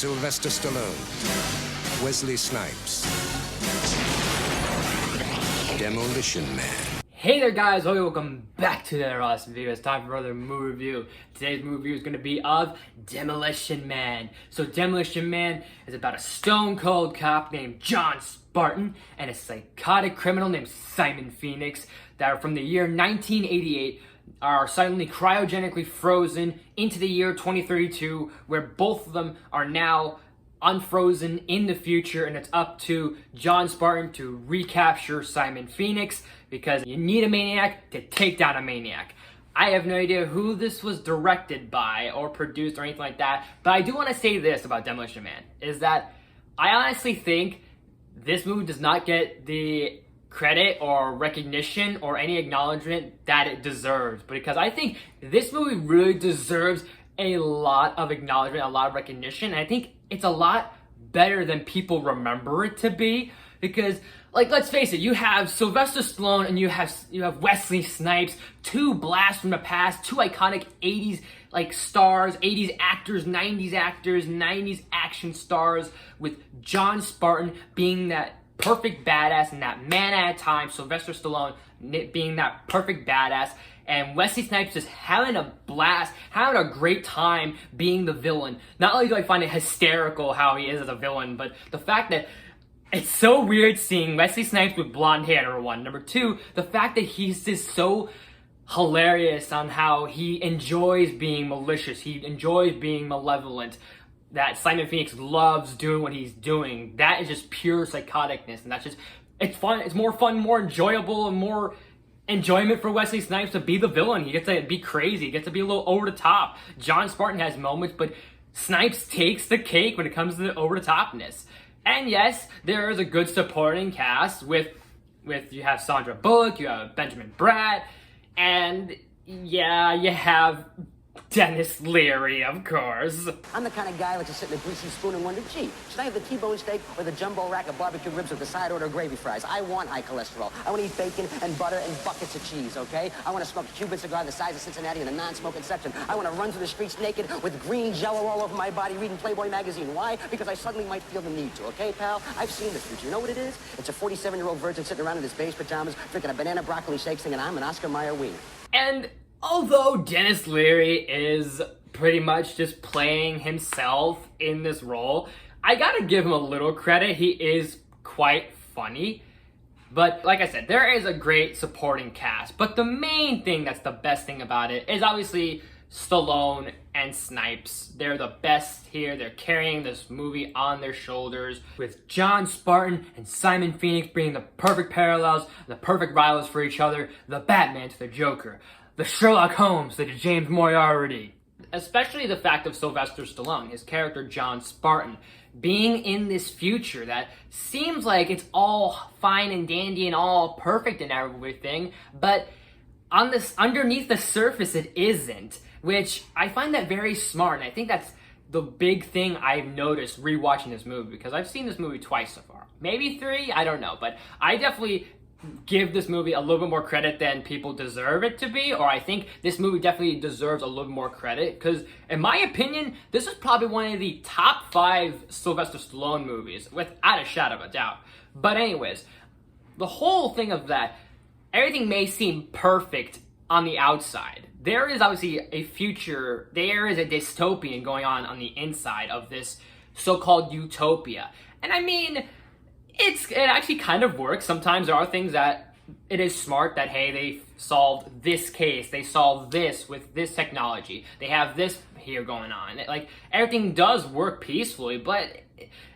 Sylvester Stallone, Wesley Snipes, Demolition Man. Hey there guys, welcome back to another awesome video. It's time for another movie review. Today's movie review is going to be of Demolition Man. So Demolition Man is about a stone cold cop named John Spartan and a psychotic criminal named Simon Phoenix that are from the year 1988 are suddenly cryogenically frozen into the year 2032, where both of them are now unfrozen in the future, and it's up to John Spartan to recapture Simon Phoenix because you need a maniac to take down a maniac. I have no idea who this was directed by or produced or anything like that, but I do want to say this about Demolition Man, is that I honestly think this movie does not get the credit or recognition or any acknowledgement that it deserves, because I think this movie really deserves a lot of acknowledgement, a lot of recognition, and I think it's a lot better than people remember it to be, because, like, let's face it, you have Sylvester Stallone and you have Wesley Snipes, two blasts from the past, two iconic 80s stars, 80s actors, 90s action stars, with John Spartan being that perfect badass and that man at a time, Sylvester Stallone being that perfect badass, and Wesley Snipes just having a blast, having a great time being the villain. Not only do I find it hysterical how he is as a villain, but the fact that it's so weird seeing Wesley Snipes with blonde hair, number one. Number two, the fact that he's just so hilarious on how he enjoys being malicious, he enjoys being malevolent, that Simon Phoenix loves doing what he's doing. That is just pure psychoticness, and that's just, it's fun, it's more fun, more enjoyable, and more enjoyment for Wesley Snipes to be the villain. He gets to be crazy, he gets to be a little over the top. John Spartan has moments, but Snipes takes the cake when it comes to the over the topness. And yes, there is a good supporting cast with you have Sandra Bullock, you have Benjamin Bratt, and yeah, you have Dennis Leary, of course. I'm the kind of guy who likes to sit in a greasy spoon and wonder, gee, should I have the T-bone steak or the jumbo rack of barbecue ribs with the side order gravy fries? I want high cholesterol. I want to eat bacon and butter and buckets of cheese, okay? I want to smoke a Cuban cigar the size of Cincinnati in the non-smoking section. I want to run through the streets naked with green jello all over my body reading Playboy magazine. Why? Because I suddenly might feel the need to, okay, pal? I've seen this future. You know what it is? It's a 47-year-old virgin sitting around in his beige pajamas, drinking a banana broccoli shake, singing I'm an Oscar Mayer wiener. And although Dennis Leary is pretty much just playing himself in this role, I gotta give him a little credit. He is quite funny. But like I said, there is a great supporting cast. But the main thing that's the best thing about it is obviously Stallone and Snipes. They're the best here. They're carrying this movie on their shoulders, with John Spartan and Simon Phoenix being the perfect parallels, the perfect rivals for each other, the Batman to the Joker, the Sherlock Holmes to the James Moriarty. Especially the fact of Sylvester Stallone, his character John Spartan, being in this future that seems like it's all fine and dandy and all perfect and everything, but on this, underneath the surface, it isn't, which I find that very smart, and I think that's the big thing I've noticed rewatching this movie, because I've seen this movie twice so far. Maybe three, I don't know, but I definitely give this movie a little bit more credit than people deserve it to be, or I think this movie definitely deserves a little more credit, because in my opinion, this is probably one of the top 5 Sylvester Stallone movies, without a shadow of a doubt. But anyways, the whole thing of that, everything may seem perfect on the outside. There is obviously a future, there is a dystopian going on the inside of this so-called utopia. And I mean, it actually kind of works. Sometimes there are things that it is smart that, hey, they solved this case, they solved this with this technology, they have this here going on. Like, everything does work peacefully, but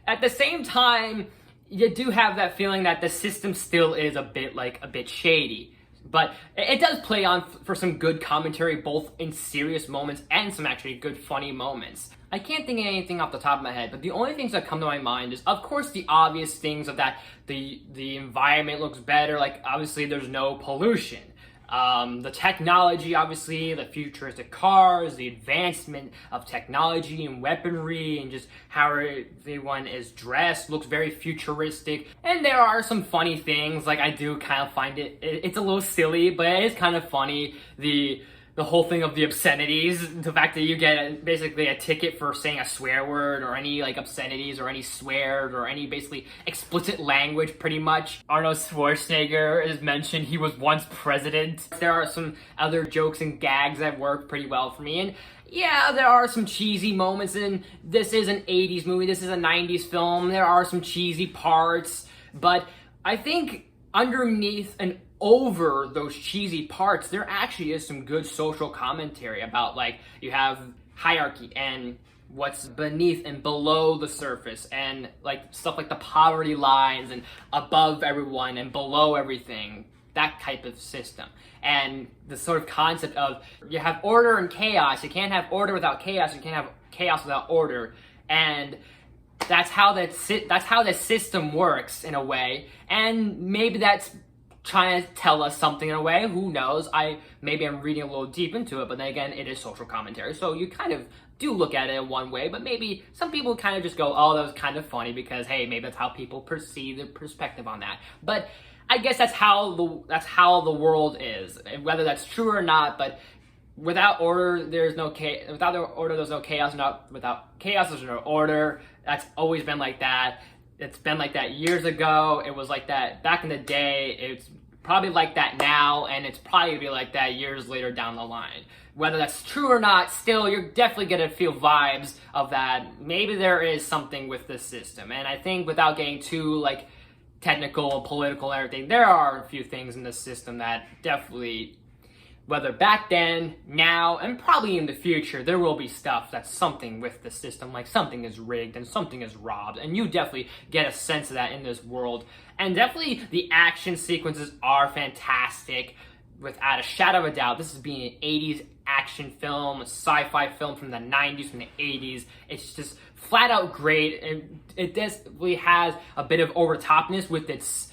at the same time, you do have that feeling that the system still is a bit shady. But it does play on for some good commentary, both in serious moments and some actually good funny moments. I can't think of anything off the top of my head, but the only things that come to my mind is, of course, the obvious things of that the environment looks better, like obviously there's no pollution. The technology, obviously, the futuristic cars, the advancement of technology and weaponry, and just how everyone is dressed looks very futuristic. And there are some funny things, like I do kind of find it's a little silly, but it is kind of funny. the whole thing of the obscenities, the fact that you get basically a ticket for saying a swear word or any like obscenities or any swears or any basically explicit language, pretty much. Arnold Schwarzenegger is mentioned. He was once president. There are some other jokes and gags that work pretty well for me. And yeah, there are some cheesy moments, and this is an 80s movie. This is a 90s film. There are some cheesy parts, but I think underneath and over those cheesy parts, there actually is some good social commentary about, like, you have hierarchy and what's beneath and below the surface, and like stuff like the poverty lines and above everyone and below everything, that type of system. And the sort of concept of you have order and chaos. You can't have order without chaos. You can't have chaos without order. And that's how the system works in a way. And maybe that's trying to tell us something in a way. Who knows? Maybe I'm reading a little deep into it, but then again, it is social commentary. So you kind of do look at it in one way, but maybe some people kind of just go, oh, that was kind of funny because, hey, maybe that's how people perceive the perspective on that. But I guess that's how the world is, and whether that's true or not. But without order, there's no chaos. Without order, there's no chaos. Without chaos, there's no order. That's always been like that. It's been like that years ago. It was like that back in the day. It's probably like that now, and it's probably gonna be like that years later down the line. Whether that's true or not, still, you're definitely gonna feel vibes of that. Maybe there is something with this system, and I think without getting too like technical, political, and everything, there are a few things in the system that definitely, whether back then, now, and probably in the future, there will be stuff that's something with the system, like something is rigged and something is robbed, and you definitely get a sense of that in this world. And definitely the action sequences are fantastic, without a shadow of a doubt. This is being an 80s action film, a sci-fi film from the 90s, from the 80s. It's just flat out great, and it definitely has a bit of overtopness with its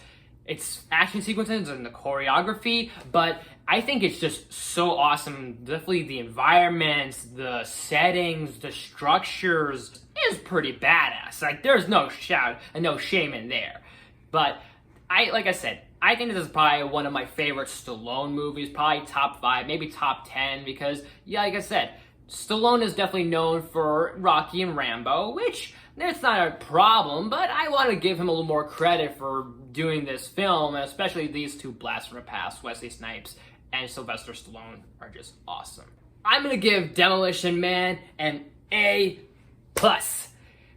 action sequences and the choreography, but I think it's just so awesome. Definitely the environments, the settings, the structures is pretty badass. Like, there's no shout and no shame in there. But like I said, I think this is probably one of my favorite Stallone movies, probably top 5, maybe top 10, because, yeah, like I said, Stallone is definitely known for Rocky and Rambo, which that's not a problem, but I want to give him a little more credit for doing this film, and especially these two blasts from the past, Wesley Snipes and Sylvester Stallone, are just awesome. I'm going to give Demolition Man an A+.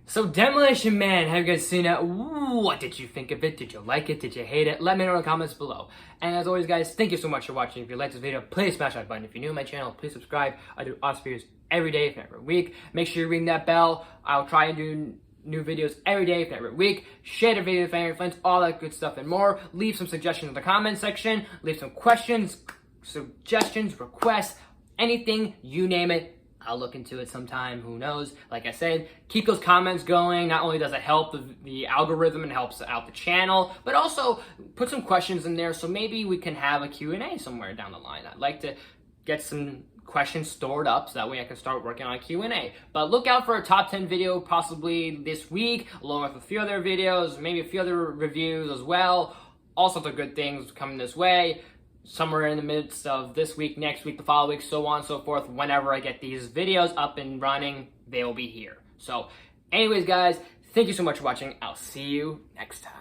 So Demolition Man, have you guys seen it? What did you think of it? Did you like it? Did you hate it? Let me know in the comments below. And as always, guys, thank you so much for watching. If you liked this video, please smash that button. If you're new to my channel, please subscribe. I do awesome videos every day, if not every week. Make sure you ring that bell. I'll try and do new videos every day, if not every week. Share the video with family and friends, all that good stuff and more. Leave some suggestions in the comment section. Leave some questions, suggestions, requests, anything, you name it. I'll look into it sometime, who knows. Like I said, keep those comments going. Not only does it help the algorithm and helps out the channel, but also put some questions in there so maybe we can have a Q&A somewhere down the line. I'd like to get some questions stored up so that way I can start working on a Q&A. But look out for a top 10 video possibly this week, along with a few other videos, maybe a few other reviews as well. All sorts of good things coming this way. Somewhere in the midst of this week, next week, the following week, so on and so forth. Whenever I get these videos up and running, they'll be here. So anyways, guys, thank you so much for watching. I'll see you next time.